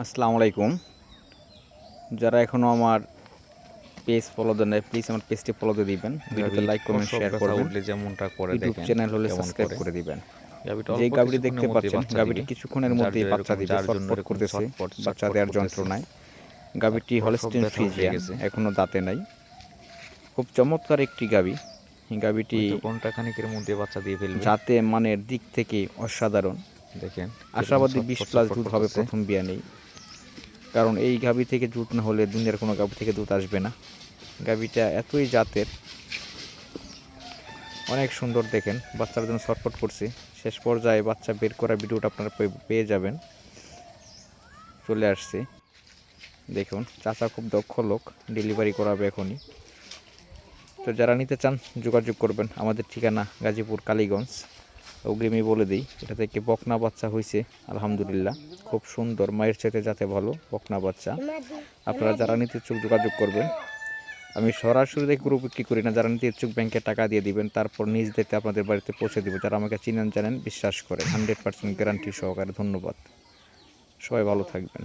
আসসালামু আলাইকুম। যারা এখনও আমার পেজ ফলো দেন নাই, প্লিজ আমার পেজটি ফলো দিয়ে দিবেন, ভিডিওতে গাভীর লাইক কমেন্ট প্রসব শেয়ার ব্যথা করবেন, উঠলে যেমনটা করে ইউটিউব দেখেন চ্যানেল হলে কেমন সাবস্ক্রাইব করে। করে দিবেন। গাভীটা যে অল্প গাভীটি কিছুক্ষণের দেখতে মধ্যেই পাচ্ছেন, বাচ্চা দিবে। গাভীটি কিছুক্ষণের যার মধ্যেই জন্য বাচ্চা এরকম দিবে, যার জন্য ছটফট এরকম করতেছে, ছটফট বাচ্চা ছটফট দেওয়ার করতেছে। যন্ত্রণায়। তার গাভীটি প্রসব হলস্টিন ব্যথা উঠে ফ্রিজিয়ান, গেছে। এখনও দাঁতে নাই। খুব চমৎকার একটি গাভী। এই গাভীটি হয়তো ঘন্টা খানিকের মধ্যে বাচ্চা দিয়ে ফেলবে। জাতে মানের দিক থেকে অসাধারণ। দেখেন কিরকম আশাবাদী ছটফট 20+ ছটফট দুধ হবে করতেছে। প্রথম বিয়ানেই, কারণ এই গাভী থেকে দুধ না হলে দুনিয়ার কোনো গাভী থেকে দুধ আসবে না। গাভীটা এতই জাতের, অনেক সুন্দর। দেখেন বাচ্চার জন্য ছটফট করছে। শেষ পর্যায়ে বাচ্চা বের করা ভিডিওটা আপনারা পেয়ে যাবেন। চলে আসছে, দেখুন। চাচা খুব দক্ষ লোক, ডেলিভারি করাবে এখনই। তো যারা নিতে চান যোগাযোগ করবেন। আমাদের ঠিকানা গাজীপুর কালীগঞ্জ। অগ্রিমই বলে দিই, এটা থেকে বকনা বাচ্চা হয়েছে আলহামদুলিল্লাহ, খুব সুন্দর, মায়ের চাইতে যাতে ভালো বকনা বাচ্চা। আপনারা যারা নিতে ইচ্ছুক যোগাযোগ করবেন। আমি সরাসরি দেখে গরু বিক্রি করি না, যারা নিতে ইচ্ছুক ব্যাংকে টাকা দিয়ে দিবেন, তারপর নিজ দায়িত্বে আপনাদের বাড়িতে পৌঁছে দেবো। যারা আমাকে চিনেন জানেন, বিশ্বাস করেন, 100% গ্যারান্টি সহকারে। ধন্যবাদ, সবাই ভালো থাকবেন।